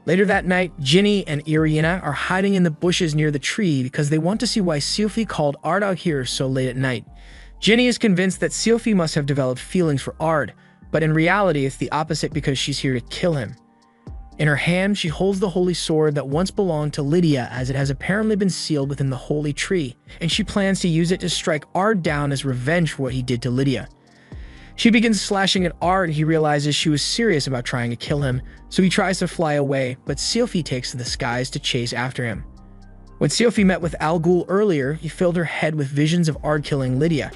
Later that night, Ginny and Irina are hiding in the bushes near the tree because they want to see why Sylphie called Ard out here so late at night. Ginny is convinced that Sylphie must have developed feelings for Ard, but in reality it's the opposite because she's here to kill him. In her hand, she holds the holy sword that once belonged to Lydia, as it has apparently been sealed within the holy tree, and she plans to use it to strike Ard down as revenge for what he did to Lydia. She begins slashing at Ard. He realizes she was serious about trying to kill him, so he tries to fly away, but Sylphie takes to the skies to chase after him. When Sylphie met with Al Ghul earlier, he filled her head with visions of Ard killing Lydia,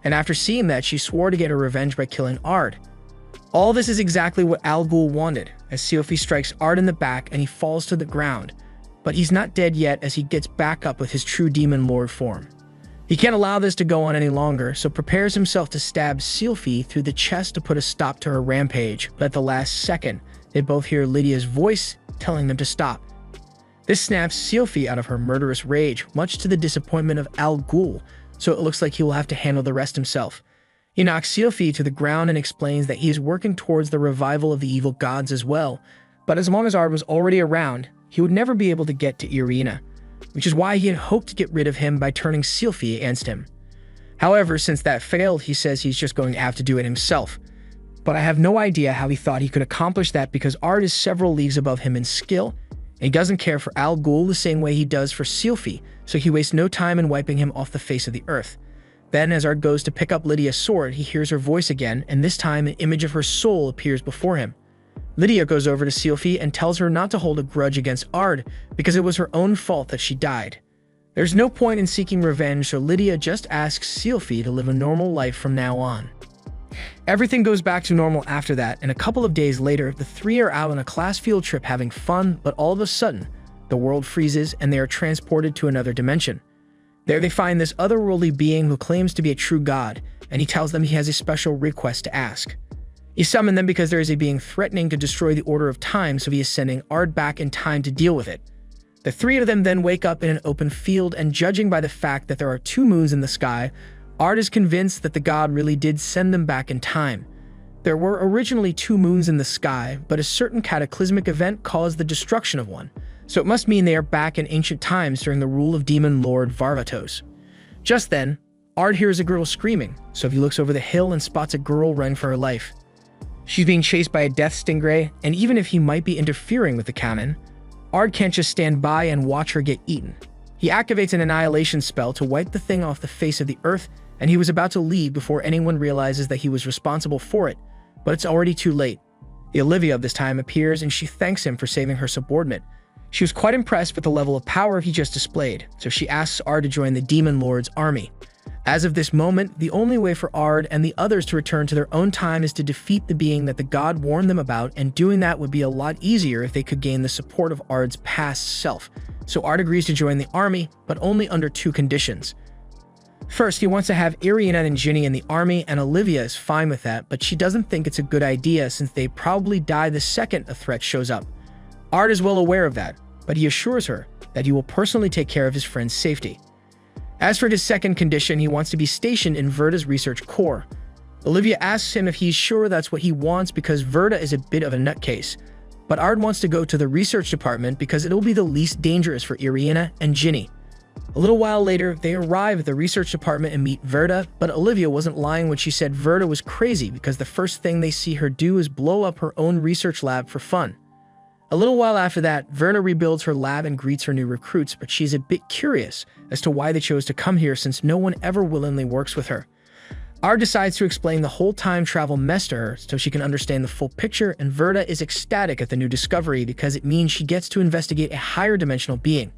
and after seeing that, she swore to get her revenge by killing Ard. All this is exactly what Al Ghul wanted, as Sylphie strikes Ard in the back and he falls to the ground, but he's not dead yet as he gets back up with his true demon lord form. He can't allow this to go on any longer, so prepares himself to stab Sylphie through the chest to put a stop to her rampage, but at the last second, they both hear Lydia's voice telling them to stop. This snaps Sylphie out of her murderous rage, much to the disappointment of Al Ghul, so it looks like he will have to handle the rest himself. He knocks Sylphie to the ground and explains that he is working towards the revival of the evil gods as well, but as long as Ard was already around, he would never be able to get to Irina, which is why he had hoped to get rid of him by turning Sylphie against him. However, since that failed, he says he's just going to have to do it himself. But I have no idea how he thought he could accomplish that because Ard is several leagues above him in skill, and he doesn't care for Al Ghul the same way he does for Sylphie, so he wastes no time in wiping him off the face of the earth. Then, as Ard goes to pick up Lydia's sword, he hears her voice again, and this time an image of her soul appears before him. Lydia goes over to Sylphie and tells her not to hold a grudge against Ard because it was her own fault that she died. There's no point in seeking revenge, so Lydia just asks Sylphie to live a normal life from now on. Everything goes back to normal after that, and a couple of days later, the three are out on a class field trip having fun, but all of a sudden, the world freezes and they are transported to another dimension. There they find this otherworldly being who claims to be a true god, and he tells them he has a special request to ask. He summoned them because there is a being threatening to destroy the order of time, so he is sending Ard back in time to deal with it. The three of them then wake up in an open field, and judging by the fact that there are 2 moons in the sky, Ard is convinced that the god really did send them back in time. There were originally 2 moons in the sky, but a certain cataclysmic event caused the destruction of one, so it must mean they are back in ancient times during the rule of demon lord Varvatos. Just then, Ard hears a girl screaming, so he looks over the hill and spots a girl running for her life. She's being chased by a death stingray, and even if he might be interfering with the canon, Ard can't just stand by and watch her get eaten. He activates an annihilation spell to wipe the thing off the face of the earth, and he was about to leave before anyone realizes that he was responsible for it, but it's already too late. The Olivia of this time appears and she thanks him for saving her subordinate. She was quite impressed with the level of power he just displayed, so she asks Ard to join the Demon Lord's army. As of this moment, the only way for Ard and the others to return to their own time is to defeat the being that the god warned them about, and doing that would be a lot easier if they could gain the support of Ard's past self. So Ard agrees to join the army, but only under 2 conditions. First, he wants to have Irina and Ginny in the army, and Olivia is fine with that, but she doesn't think it's a good idea since they probably die the second a threat shows up. Ard is well aware of that, but he assures her that he will personally take care of his friend's safety. As for his second condition, he wants to be stationed in Verda's research core. Olivia asks him if he's sure that's what he wants because Verda is a bit of a nutcase, but Ard wants to go to the research department because it'll be the least dangerous for Irina and Ginny. A little while later, they arrive at the research department and meet Verda, but Olivia wasn't lying when she said Verda was crazy because the first thing they see her do is blow up her own research lab for fun. A little while after that, Verda rebuilds her lab and greets her new recruits, but she's a bit curious as to why they chose to come here since no one ever willingly works with her. Ard decides to explain the whole time travel mess to her so she can understand the full picture, and Verda is ecstatic at the new discovery because it means she gets to investigate a higher dimensional being.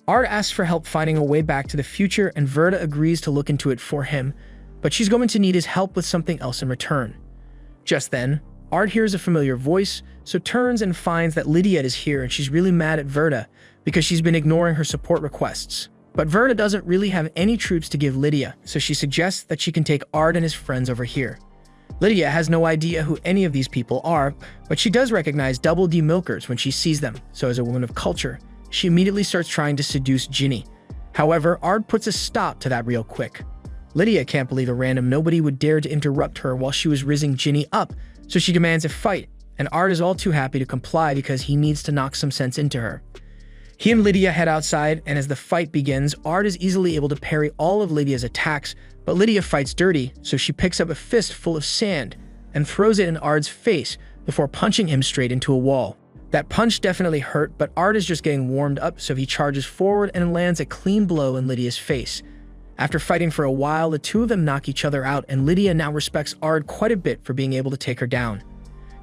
Ard asks for help finding a way back to the future, and Verda agrees to look into it for him, but she's going to need his help with something else in return. Just then, Ard hears a familiar voice, so turns and finds that Lydia is here, and she's really mad at Verda because she's been ignoring her support requests. But Verda doesn't really have any troops to give Lydia, so she suggests that she can take Ard and his friends over here. Lydia has no idea who any of these people are, but she does recognize Double D Milkers when she sees them, so as a woman of culture, she immediately starts trying to seduce Ginny. However, Ard puts a stop to that real quick. Lydia can't believe a random nobody would dare to interrupt her while she was rizzing Ginny up, so she demands a fight, and Ard is all too happy to comply because he needs to knock some sense into her. He and Lydia head outside, and as the fight begins, Ard is easily able to parry all of Lydia's attacks, but Lydia fights dirty, so she picks up a fist full of sand and throws it in Ard's face before punching him straight into a wall. That punch definitely hurt, but Ard is just getting warmed up, so he charges forward and lands a clean blow in Lydia's face. After fighting for a while, the two of them knock each other out, and Lydia now respects Ard quite a bit for being able to take her down.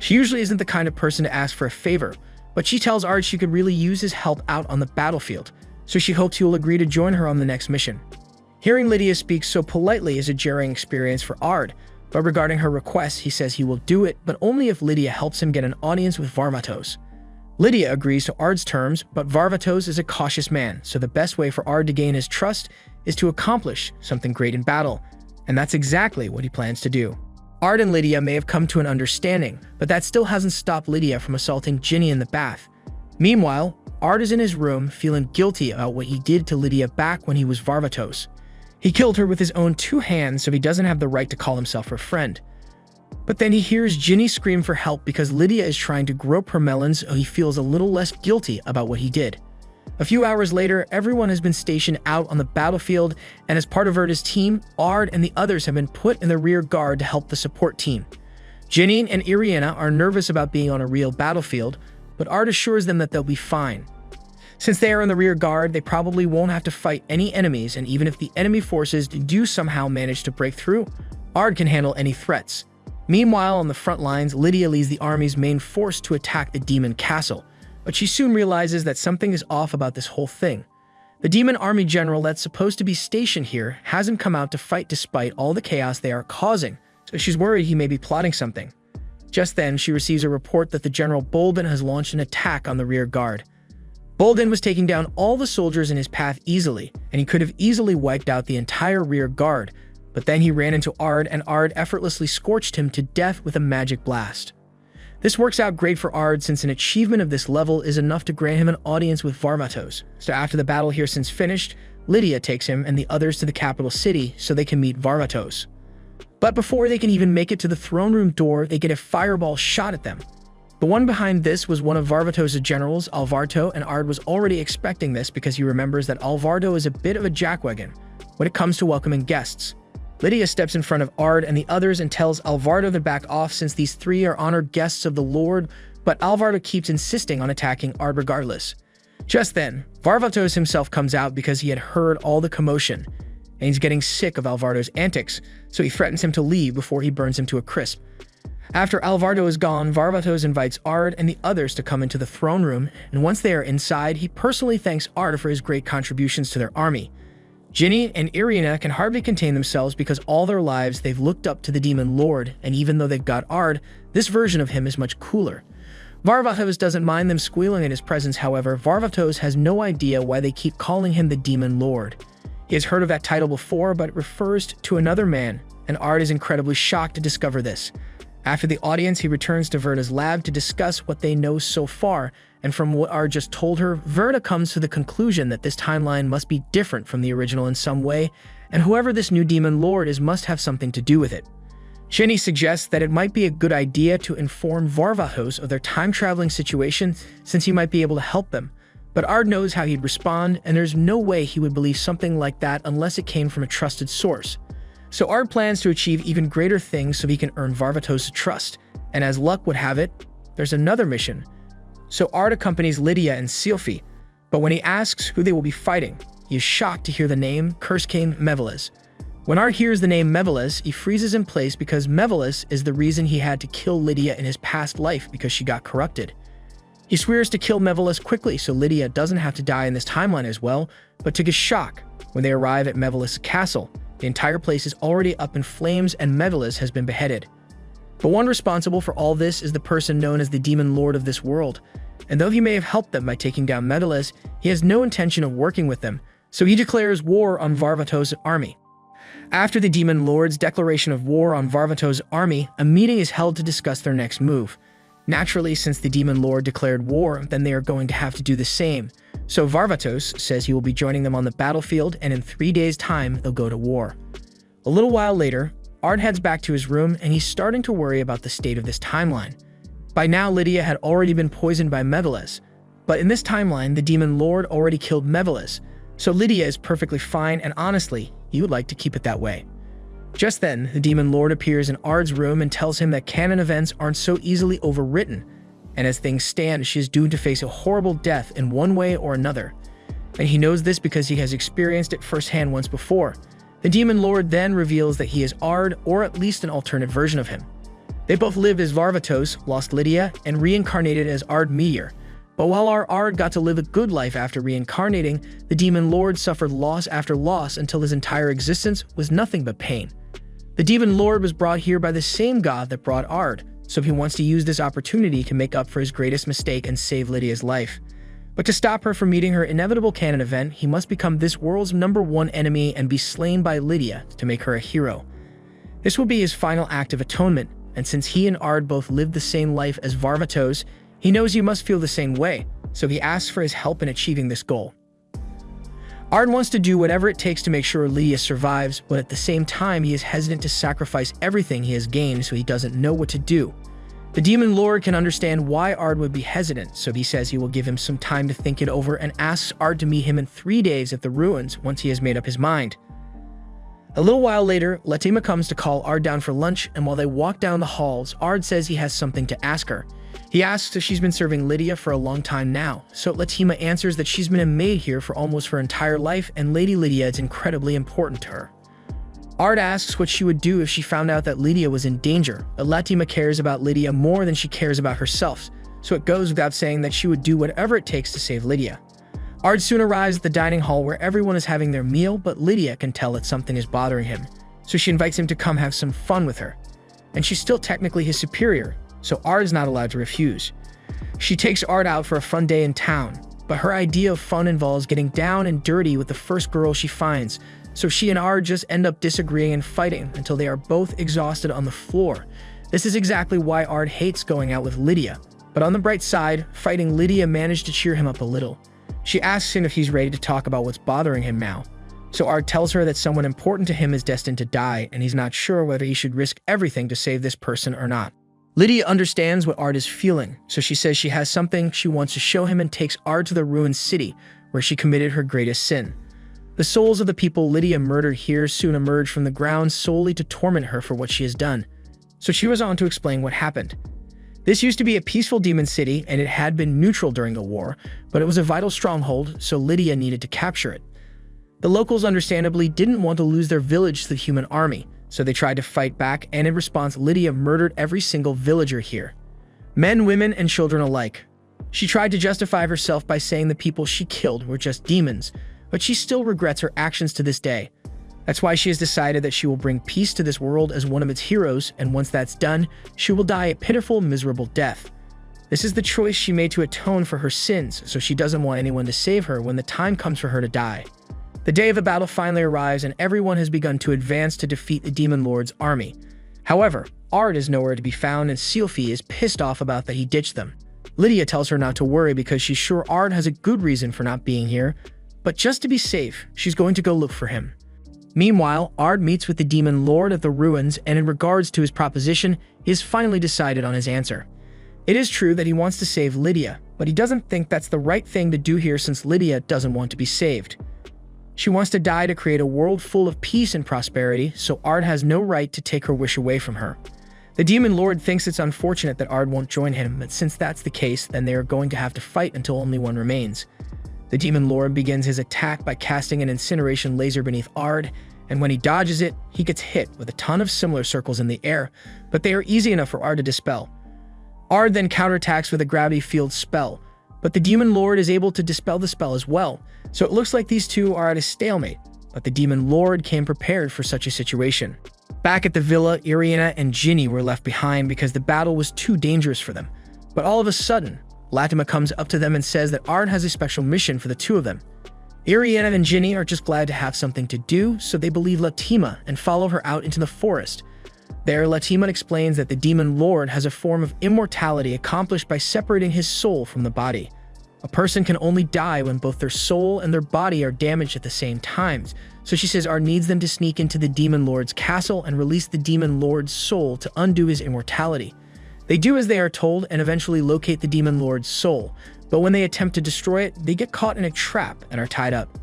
She usually isn't the kind of person to ask for a favor, but she tells Ard she could really use his help out on the battlefield, so she hopes he will agree to join her on the next mission. Hearing Lydia speak so politely is a jarring experience for Ard, but regarding her request, he says he will do it, but only if Lydia helps him get an audience with Varvatos. Lydia agrees to Ard's terms, but Varvatos is a cautious man, so the best way for Ard to gain his trust is to accomplish something great in battle, and that's exactly what he plans to do. Ard and Lydia may have come to an understanding, but that still hasn't stopped Lydia from assaulting Ginny in the bath. Meanwhile, Ard is in his room feeling guilty about what he did to Lydia back when he was Varvatos. He killed her with his own 2 hands, so he doesn't have the right to call himself her friend. But then he hears Ginny scream for help because Lydia is trying to grope her melons, so he feels a little less guilty about what he did. A few hours later, everyone has been stationed out on the battlefield, and as part of Verda's team, Ard and the others have been put in the rear guard to help the support team. Ginny and Irina are nervous about being on a real battlefield, but Ard assures them that they'll be fine. Since they are in the rear guard, they probably won't have to fight any enemies, and even if the enemy forces do somehow manage to break through, Ard can handle any threats. Meanwhile, on the front lines, Lydia leads the army's main force to attack the demon castle, but she soon realizes that something is off about this whole thing. The demon army general that's supposed to be stationed here hasn't come out to fight despite all the chaos they are causing, so she's worried he may be plotting something. Just then, she receives a report that the General Bolden has launched an attack on the rear guard. Bolden was taking down all the soldiers in his path easily, and he could have easily wiped out the entire rear guard, but then he ran into Ard, and Ard effortlessly scorched him to death with a magic blast. This works out great for Ard since an achievement of this level is enough to grant him an audience with Varvatos. So after the battle here since finished, Lydia takes him and the others to the capital city so they can meet Varvatos. But before they can even make it to the throne room door, they get a fireball shot at them. The one behind this was one of Varvatos' generals, Alvardo, and Ard was already expecting this because he remembers that Alvardo is a bit of a jackwagon when it comes to welcoming guests. Lydia steps in front of Ard and the others and tells Alvardo to back off since these 3 are honored guests of the Lord, but Alvardo keeps insisting on attacking Ard regardless. Just then, Varvatos himself comes out because he had heard all the commotion, and he's getting sick of Alvardo's antics, so he threatens him to leave before he burns him to a crisp. After Alvardo is gone, Varvatos invites Ard and the others to come into the throne room, and once they are inside, he personally thanks Ard for his great contributions to their army. Ginny and Irina can hardly contain themselves because all their lives they've looked up to the Demon Lord, and even though they've got Ard, this version of him is much cooler. Varvatos doesn't mind them squealing in his presence, however, Varvatos has no idea why they keep calling him the Demon Lord. He has heard of that title before, but it refers to another man, and Ard is incredibly shocked to discover this. After the audience, he returns to Verda's lab to discuss what they know so far, and from what Ard just told her, Verda comes to the conclusion that this timeline must be different from the original in some way, and whoever this new Demon Lord is must have something to do with it. Ginny suggests that it might be a good idea to inform Varvatos of their time-traveling situation since he might be able to help them, but Ard knows how he'd respond, and there's no way he would believe something like that unless it came from a trusted source. So Ard plans to achieve even greater things so he can earn Varvatos' trust, and as luck would have it, there's another mission. So Ard accompanies Lydia and Sylphie, but when he asks who they will be fighting, he is shocked to hear the name Curse King Meveles. When Ard hears the name Meveles, he freezes in place because Meveles is the reason he had to kill Lydia in his past life because she got corrupted. He swears to kill Mevelis quickly so Lydia doesn't have to die in this timeline as well, but to his shock, when they arrive at Mevelis' castle, the entire place is already up in flames and Mevelis has been beheaded. But one responsible for all this is the person known as the Demon Lord of this world, and though he may have helped them by taking down Mevelis, he has no intention of working with them, so he declares war on Varvatos' army. After the Demon Lord's declaration of war on Varvatos' army, a meeting is held to discuss their next move. Naturally, since the Demon Lord declared war, then they are going to have to do the same. So Varvatos says he will be joining them on the battlefield, and in 3 days' time, they'll go to war. A little while later, Ard heads back to his room, and he's starting to worry about the state of this timeline. By now, Lydia had already been poisoned by Mevelis, but in this timeline, the Demon Lord already killed Mevelis, so Lydia is perfectly fine, and honestly, he would like to keep it that way. Just then, the Demon Lord appears in Ard's room and tells him that canon events aren't so easily overwritten, and as things stand, she is doomed to face a horrible death in one way or another. And he knows this because he has experienced it firsthand once before. The Demon Lord then reveals that he is Ard, or at least an alternate version of him. They both lived as Varvatos, lost Lydia, and reincarnated as Ard Meteor. But while our Ard got to live a good life after reincarnating, the Demon Lord suffered loss after loss until his entire existence was nothing but pain. The Demon Lord was brought here by the same god that brought Ard, so he wants to use this opportunity to make up for his greatest mistake and save Lydia's life. But to stop her from meeting her inevitable canon event, he must become this world's #1 enemy and be slain by Lydia to make her a hero. This will be his final act of atonement, and since he and Ard both lived the same life as Varvatos, he knows he must feel the same way, so he asks for his help in achieving this goal. Ard wants to do whatever it takes to make sure Lydia survives, but at the same time he is hesitant to sacrifice everything he has gained, so he doesn't know what to do. The Demon Lord can understand why Ard would be hesitant, so he says he will give him some time to think it over and asks Ard to meet him in 3 days at the ruins once he has made up his mind. A little while later, Latima comes to call Ard down for lunch, and while they walk down the halls, Ard says he has something to ask her. He asks if she's been serving Lydia for a long time now, so Latima answers that she's been a maid here for almost her entire life, and Lady Lydia is incredibly important to her. Ard asks what she would do if she found out that Lydia was in danger, but Latima cares about Lydia more than she cares about herself, so it goes without saying that she would do whatever it takes to save Lydia. Ard soon arrives at the dining hall where everyone is having their meal, but Lydia can tell that something is bothering him, so she invites him to come have some fun with her. And she's still technically his superior, so Ard is not allowed to refuse. She takes Ard out for a fun day in town, but her idea of fun involves getting down and dirty with the first girl she finds, so she and Ard just end up disagreeing and fighting until they are both exhausted on the floor. This is exactly why Ard hates going out with Lydia, but on the bright side, fighting Lydia managed to cheer him up a little. She asks him if he's ready to talk about what's bothering him now. So Ard tells her that someone important to him is destined to die, and he's not sure whether he should risk everything to save this person or not. Lydia understands what Ard is feeling, so she says she has something she wants to show him and takes Ard to the ruined city, where she committed her greatest sin. The souls of the people Lydia murdered here soon emerge from the ground solely to torment her for what she has done. So she was on to explain what happened. This used to be a peaceful demon city, and it had been neutral during the war, but it was a vital stronghold, so Lydia needed to capture it. The locals understandably didn't want to lose their village to the human army, so they tried to fight back, and in response, Lydia murdered every single villager here. Men, women, and children alike. She tried to justify herself by saying the people she killed were just demons, but she still regrets her actions to this day. That's why she has decided that she will bring peace to this world as one of its heroes, and once that's done, she will die a pitiful, miserable death. This is the choice she made to atone for her sins, so she doesn't want anyone to save her when the time comes for her to die. The day of the battle finally arrives, and everyone has begun to advance to defeat the Demon Lord's army. However, Ard is nowhere to be found, and Sylphie is pissed off about that he ditched them. Lydia tells her not to worry because she's sure Ard has a good reason for not being here, but just to be safe, she's going to go look for him. Meanwhile, Ard meets with the Demon Lord at the ruins, and in regards to his proposition, he has finally decided on his answer. It is true that he wants to save Lydia, but he doesn't think that's the right thing to do here since Lydia doesn't want to be saved. She wants to die to create a world full of peace and prosperity, so Ard has no right to take her wish away from her. The Demon Lord thinks it's unfortunate that Ard won't join him, but since that's the case, then they are going to have to fight until only one remains. The Demon Lord begins his attack by casting an incineration laser beneath Ard, and when he dodges it, he gets hit with a ton of similar circles in the air, but they are easy enough for Ard to dispel. Ard then counterattacks with a gravity field spell, but the Demon Lord is able to dispel the spell as well, so it looks like these two are at a stalemate, but the Demon Lord came prepared for such a situation. Back at the villa, Irina and Ginny were left behind because the battle was too dangerous for them. But all of a sudden, Latima comes up to them and says that Ard has a special mission for the two of them. Irina and Ginny are just glad to have something to do, so they believe Latima and follow her out into the forest. There, Latima explains that the Demon Lord has a form of immortality accomplished by separating his soul from the body. A person can only die when both their soul and their body are damaged at the same times, so she says Ard needs them to sneak into the Demon Lord's castle and release the Demon Lord's soul to undo his immortality. They do as they are told and eventually locate the Demon Lord's soul, but when they attempt to destroy it, they get caught in a trap and are tied up.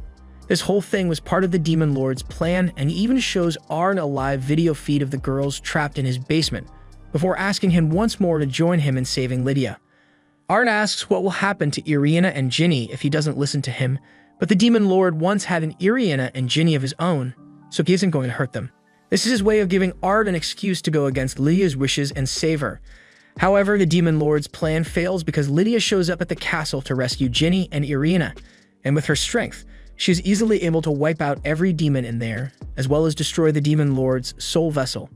This whole thing was part of the Demon Lord's plan, and he even shows Ard a live video feed of the girls trapped in his basement, before asking him once more to join him in saving Lydia. Ard asks what will happen to Irina and Ginny if he doesn't listen to him, but the Demon Lord once had an Irina and Ginny of his own, so he isn't going to hurt them. This is his way of giving Ard an excuse to go against Lydia's wishes and save her. However, the Demon Lord's plan fails because Lydia shows up at the castle to rescue Ginny and Irina, and with her strength, she is easily able to wipe out every demon in there, as well as destroy the Demon Lord's soul vessel.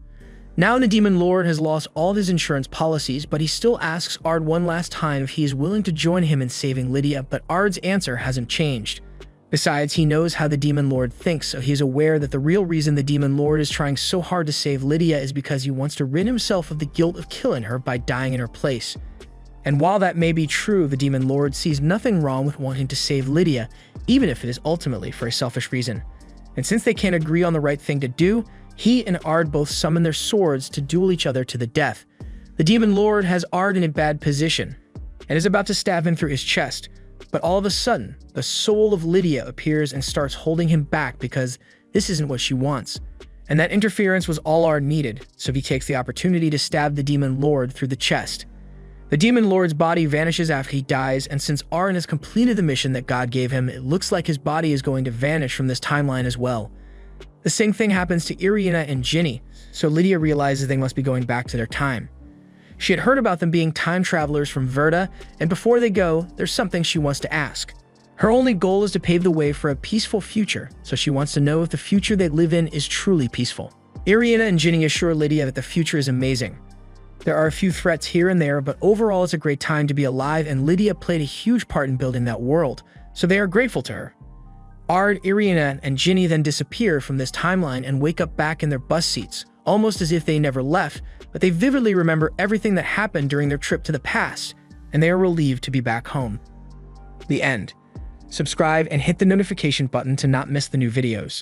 Now the Demon Lord has lost all of his insurance policies, but he still asks Ard one last time if he is willing to join him in saving Lydia, but Ard's answer hasn't changed. Besides, he knows how the Demon Lord thinks, so he is aware that the real reason the Demon Lord is trying so hard to save Lydia is because he wants to rid himself of the guilt of killing her by dying in her place. And while that may be true, the Demon Lord sees nothing wrong with wanting to save Lydia, even if it is ultimately for a selfish reason. And since they can't agree on the right thing to do, he and Ard both summon their swords to duel each other to the death. The Demon Lord has Ard in a bad position, and is about to stab him through his chest, but all of a sudden, the soul of Lydia appears and starts holding him back because this isn't what she wants. And that interference was all Ard needed, so he takes the opportunity to stab the Demon Lord through the chest. The Demon Lord's body vanishes after he dies, and since Ard has completed the mission that God gave him, it looks like his body is going to vanish from this timeline as well. The same thing happens to Irina and Ginny, so Lydia realizes they must be going back to their time. She had heard about them being time travelers from Verda, and before they go, there's something she wants to ask. Her only goal is to pave the way for a peaceful future, so she wants to know if the future they live in is truly peaceful. Irina and Ginny assure Lydia that the future is amazing. There are a few threats here and there, but overall it's a great time to be alive, and Lydia played a huge part in building that world, so they are grateful to her. Ard, Irina, and Ginny then disappear from this timeline and wake up back in their bus seats, almost as if they never left, but they vividly remember everything that happened during their trip to the past, and they are relieved to be back home. The end. Subscribe and hit the notification button to not miss the new videos.